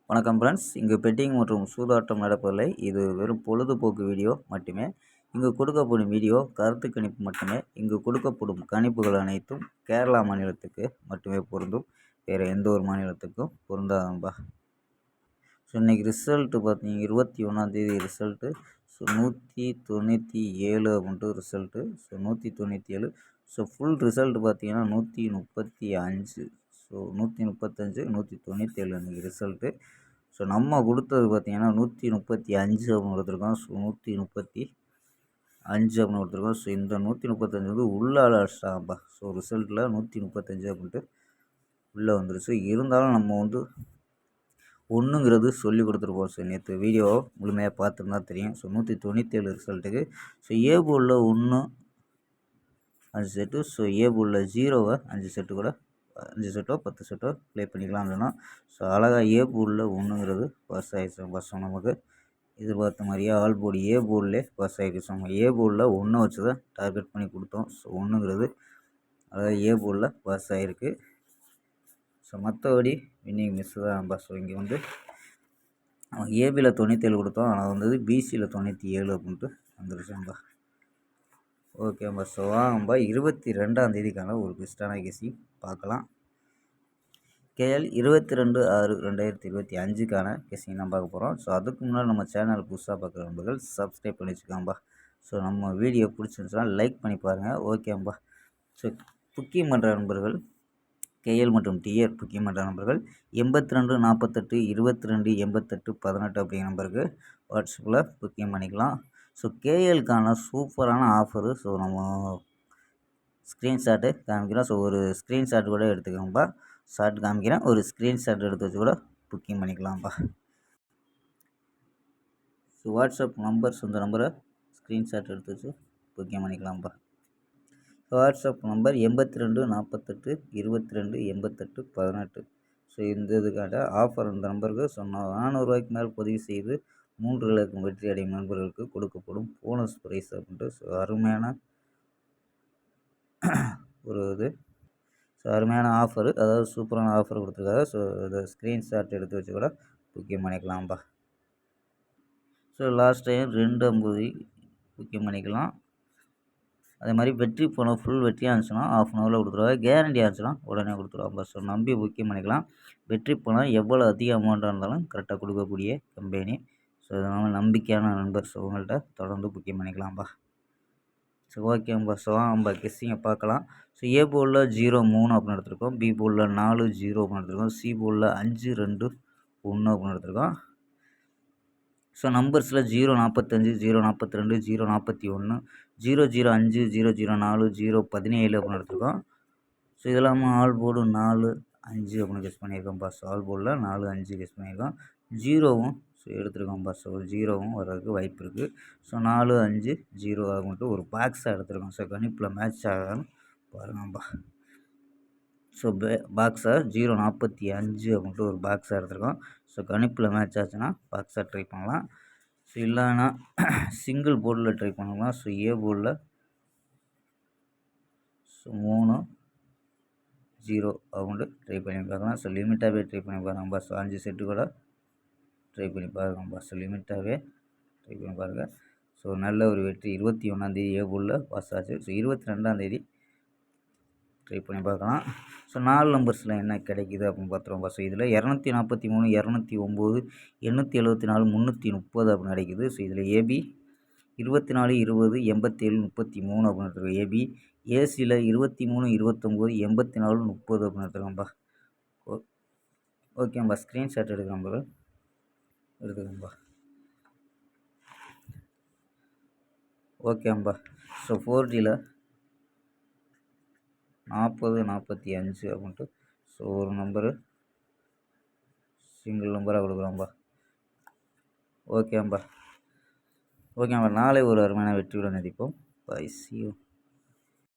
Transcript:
வணக்கம் ஃப்ரெண்ட்ஸ். இங்கு பெட்டிங் மற்றும் சூதாட்டம் நடப்பதில்லை. இது வெறும் பொழுதுபோக்கு வீடியோ மட்டுமே. இங்கு கொடுக்கப்படும் வீடியோ கருத்து கணிப்பு மட்டுமே. இங்கு கொடுக்கப்படும் கணிப்புகள் அனைத்தும் கேரளா மாநிலத்துக்கு மட்டுமே பொருந்தும். வேறு எந்த ஒரு மாநிலத்துக்கும் பொருந்தாதம்பா. ஸோ இன்றைக்கி ரிசல்ட்டு பார்த்தீங்க 21 ரிசல்ட்டு. ஸோ 197 அப்படின்ட்டு result. So 197. So full result பார்த்தீங்கன்னா 135. ஸோ 135 197 இன்றைக்கி ரிசல்ட்டு. ஸோ நம்ம கொடுத்தது பார்த்தீங்கன்னா 135 அப்படின்னு கொடுத்துருக்கோம். ஸோ 135 அப்படின்னு கொடுத்துருக்கோம். ஸோ இந்த 135 வந்து உள்ளால் அடிச்சிட்டாங்கப்பா. ஸோ ரிசல்ட்டில் 135 அப்படின்ட்டு உள்ளே வந்துருச்சு. இருந்தாலும் நம்ம வந்து ஒன்றுங்கிறது சொல்லி கொடுத்துருப்போம். ஸோ நேற்று வீடியோ முழுமையாக பார்த்துருந்தா தெரியும். ஸோ 197 ரிசல்ட்டுக்கு ஸோ ஏ போர்டில் 1 5 செட்டு. ஸோ ஏ போர்டில் 0வை 5 செட்டு கூட 5 செட்டோ 10 செட்டோ ப்ளே பண்ணிக்கலாம் சொன்னோம். ஸோ அழகாக ஏ போர்டில் 1ங்கிறது பாஸ் ஆகிடுச்சு. பஸ்ஸும் நமக்கு எதிர்பார்த்த மாதிரியே ஆல் போர்டு ஏ போர்டிலே பாஸ் ஆகிடுச்சு. நம்ம ஏ போர்டில் 1 வச்சு தான் டார்கெட் பண்ணி கொடுத்தோம். ஸோ 1ங்கிறது அதாவது ஏ போர்டில் பாஸ் ஆகிருக்கு. ஸோ மற்றபடி வின்னிங் மிஸ் தான் பஸ். இங்கே வந்து ஏபியில் 97 கொடுத்தோம். ஆனால் வந்தது பிசியில் 97 அப்படின்ட்டு வந்துருச்சும்பா. ஓகேம்பா. ஸோ வாங்கம்பா 22ஆம் ஒரு பெஸ்ட்டான கெஸிங் பார்க்கலாம். கேஎல் 22/6/2025 கெஸிங் தான் பார்க்க போகிறோம். ஸோ அதுக்கு முன்னாடி நம்ம சேனல் புதுசாக பார்க்குற நண்பர்கள் சப்ஸ்கிரைப் பண்ணி வச்சுக்கோம்பா. ஸோ நம்ம வீடியோ பிடிச்சிருந்துச்சுன்னா லைக் பண்ணி பாருங்கள். ஓகேம்பா. ஸோ புக்கிங் பண்ணுற நண்பர்கள் கேஎல் மற்றும் டிஆர் புக்கிங் பண்ணுற நம்பர்கள் 82 48 22 88 18 அப்படிங்கிற நம்பருக்கு வாட்ஸ்அப்பில் புக்கிங் பண்ணிக்கலாம். ஸோ கேஎல்க்கான சூப்பரான ஆஃபரு. ஸோ நம்ம ஸ்க்ரீன்ஷாட்டு காமிக்கிறோம். ஸோ ஒரு ஸ்க்ரீன்ஷாட் கூட எடுத்துக்கோங்கப்பா. ஷார்ட் காமிக்கிறேன். ஒரு ஸ்க்ரீன்ஷாட் எடுத்து வச்சு கூட புக்கிங் பண்ணிக்கலாம்ப்பா. ஸோ வாட்ஸ்அப் நம்பர்ஸ் இந்த நம்பரை ஸ்க்ரீன்ஷாட் எடுத்து வச்சு புக்கிங் பண்ணிக்கலாம்ப்பா. WhatsApp number 82 48 22 88 18. ஸோ இந்த இதுக்காக ஆஃபர் இந்த நம்பருக்கு சொன்னோம். 400 ரூபாய்க்கு மேல் பதிவு செய்து 3 இலக்கம் வெற்றி அடையும் நண்பர்களுக்கு கொடுக்கப்படும் போனஸ் ப்ரைஸ் அப்படின்ட்டு. ஸோ அருமையான ஒரு இது. ஸோ அருமையான ஆஃபரு, அதாவது சூப்பரான ஆஃபர் கொடுத்துருக்காங்க. ஸோ இதை ஸ்க்ரீன்ஷாட் எடுத்து வச்சு கூட புக்கிங் பண்ணிக்கலாம்ப்பா. ஸோ லாஸ்ட் டைம் 250 புக்கிங் பண்ணிக்கலாம். அதே மாதிரி வெற்றி பணம் ஃபுல் வெற்றியாக இருந்துச்சுன்னா ½ கொடுத்துருவாங்க. கேரண்டியாக இருந்துச்சுன்னா உடனே கொடுத்துருவாங்க. ஸோ நம்பி புக்கிங் பண்ணிக்கலாம். வெற்றி பணம் எவ்வளோ அதிக அமௌண்ட்டாக இருந்தாலும் கரெக்டாக கொடுக்கக்கூடிய கம்பெனி. ஸோ அதனால் நம்பிக்கையான நண்பர். ஸோ உங்கள்கிட்ட தொடர்ந்து புக்கிங் பண்ணிக்கலாம்ப்பா. ஸோ ஓகேம்பா. ஸோ வாங்கப்பா கெஸ்ஸிங்கை பார்க்கலாம். ஸோ ஏ போர்டில் 0-3 அப்படின்னு எடுத்துருக்கோம். பி போர்டில் 4-0 அப்படின்னு எடுத்துருக்கோம். சி போர்டில் 5-2-1 அப்படின்னு எடுத்துருக்கோம். ஸோ நம்பர்ஸில் 045 042 041 005 004 017 அப்படின்னு எடுத்துருக்கோம். ஸோ இதெல்லாம் ஆல் போர்டு 4 5 அப்படின்னு கெஸ் பண்ணியிருக்கோம்ப்பா. ஸோ ஆல் போர்டில் 4 5 கெஸ் பண்ணியிருக்கோம். 0வும் ஸோ எடுத்துருக்கோம்ப்பா. ஸோ 0வும் வர்றதுக்கு வாய்ப்பு இருக்குது. ஸோ 4 5 0 ஆகும்ட்டு ஒரு பாக்ஸாக எடுத்துருக்கோம். ஸோ கணிப்பில் மேட்ச் ஆகான்னு பாருங்கப்பா. ஸோ பாக்ஸை 045 அப்படின்ட்டு ஒரு பாக்ஸாக எடுத்துருக்கோம். ஸோ கணிப்பில் மேட்ச் ஆச்சுன்னா பாக்ஸாக ட்ரை பண்ணலாம். ஸோ இல்லைன்னா சிங்கிள் போர்டில் ட்ரை பண்ணலாம். ஸோ ஏ போர்டில் ஸோ 3 0 அப்படின்ட்டு ட்ரை பண்ணி பார்க்கலாம். ஸோ லிமிட்டாகவே ட்ரை பண்ணி பாருங்கப்பா. ஸோ 5 செட்டு கூட ட்ரை பண்ணி பாருங்கப்பா. ஸோ லிமிட்டாகவே ட்ரை பண்ணி பாருங்கள். ஸோ நல்ல ஒரு வெற்றி 21 ஏ போர்டில் பாஸ் ஆச்சு. ஸோ 22 ட்ரை பண்ணி பார்க்கலாம். ஸோ 4 நம்பர்ஸில் என்ன கிடைக்கிது அப்படின்னு பார்த்துருவோம்ப்பா. ஸோ இதில் 243 209 874 330 அப்படின்னு கிடைக்குது. ஸோ இதில் ஏபி 24 20 87 33 அப்படின்னு எடுத்துருக்கோம். ஏபி ஏசியில் 23 29 84 30 அப்படின்னு எடுத்துருக்கோம்ப்பா. ஓகேம்பா. ஸ்க்ரீன்ஷாட் எடுக்கிறோம்பா. எடுத்துக்கோம்பா. ஓகேம்பா. ஸோ 4Gயில் 40 45 அப்படின்ட்டு ஸோ ஒரு நம்பரு சிங்கிள் நம்பராக கொடுக்குறோம்பா. ஓகேம்பா. நாளை ஒரு அருமையான வெற்றியுடன் நடிப்போம். பை. See you.